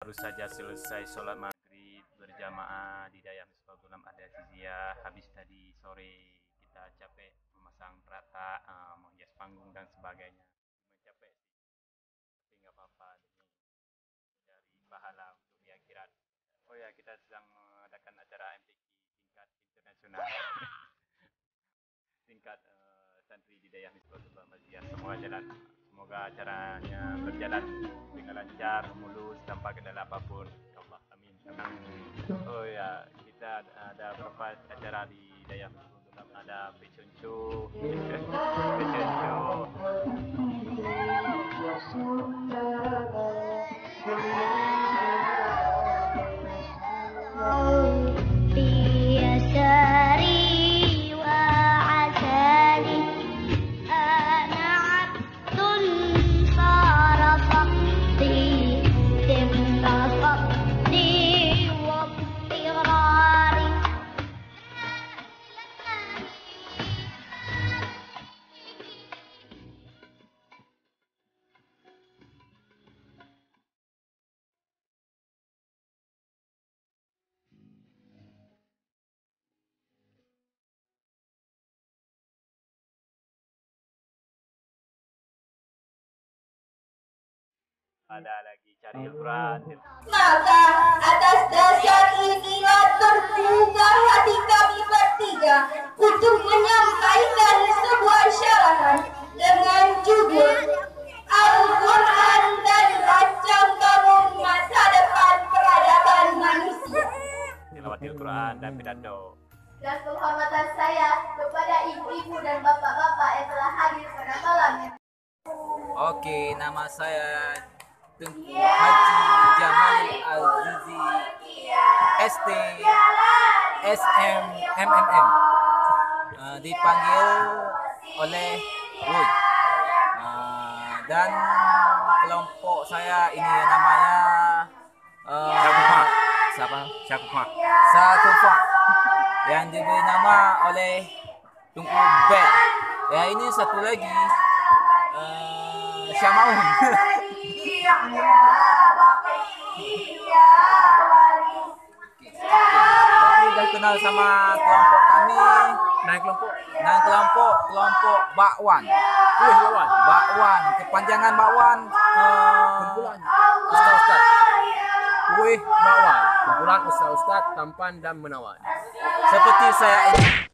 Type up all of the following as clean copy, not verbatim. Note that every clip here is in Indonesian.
baru saja selesai sholat maghrib berjamaah di Dayah Misbahul Ulam Ahli Aziziyah. Habis tadi sore kita capek memasang rata, menghias panggung dan sebagainya. Memang capek sih, tapi nggak apa-apa demi dari pahala untuk di akhirat. Oh ya, kita sedang mengadakan acara MTQ tingkat internasional, tingkat santri di Dayah Misbahul Ulam Ahli Aziziyah. Semoga jalan. Semoga acaranya berjalan dengan lancar, mulus, tanpa kendala apapun. Ya Allah, amin. Oh ya, kita ada beberapa acara di Dayah Misbahul Ulam. Ada fashion show, fashion show. Ada lagi cari Al-Quran. Maka atas dasar inilah terbuka hati kami bertiga untuk menyampaikan sebuah syarahan dengan judul Al-Quran dan Rancang Bangun Masa Depan Peradaban Manusia. Tilawat Al-Quran dan pidato. Dan penghormatan saya kepada ibu-ibu dan bapak-bapak yang telah hadir pada malam ini. Oke, nama saya Tengku Haji Jamal Azizi ST SMMM, dipanggil oleh Wui, dan kelompok saya ini namanya Sakufa, yang diberi nama oleh Tengku Bel. Ya, ini satu lagi Syamaun. Sudah kenal sama kelompok kami, kelompok Bakwan. Bakwan, kepanjangan Bakwan, Kumpulan Ustaz-Ustaz. Kuih Bakwan, kumpulan Ustaz-Ustaz tampan dan menawan. seperti saya ini.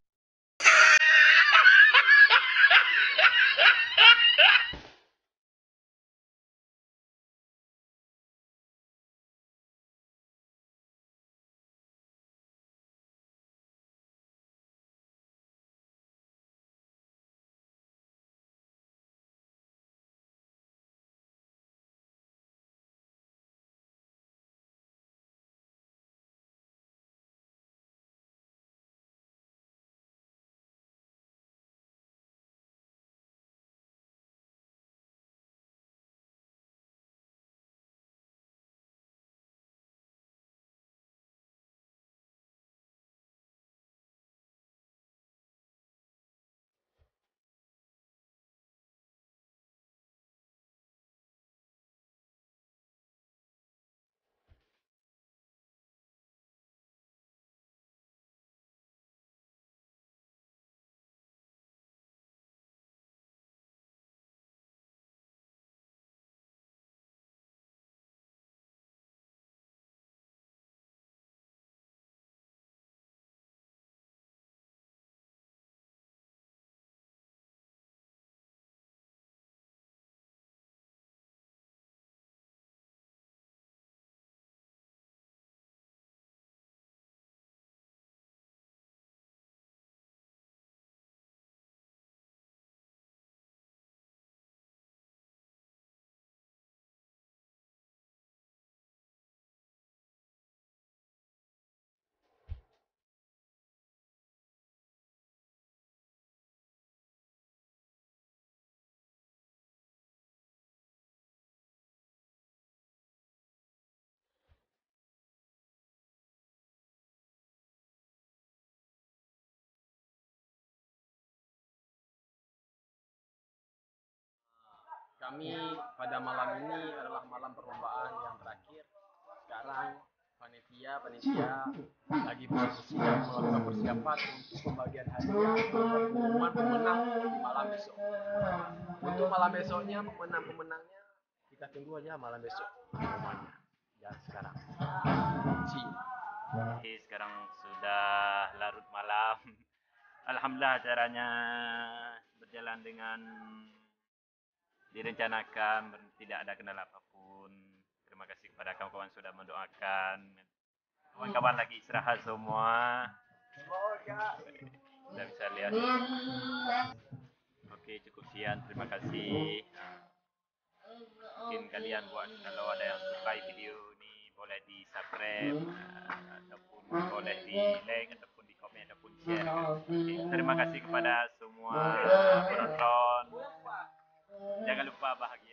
Kami pada malam ini adalah malam perlombaan yang terakhir sekarang panitia lagi bersiap melakukan persiapan untuk pembagian hadiah pengumuman pemenang di malam besok. Untuk malam besoknya pemenangnya kita tunggu aja malam besok pengumumannya. Dan sekarang Oke, sekarang sudah larut malam. Alhamdulillah acaranya berjalan dengan direncanakan, tidak ada kendala apapun. Terima kasih kepada kawan-kawan sudah mendoakan. Kawan-kawan lagi istirahat semua. Sudah bisa lihat. Oke, cukup sekian. Terima kasih. Mungkin kalian kalau ada yang suka video ini boleh di subscribe ataupun boleh di like ataupun di komen ataupun share. Oke, terima kasih kepada semua penonton. Jangan lupa bahagia.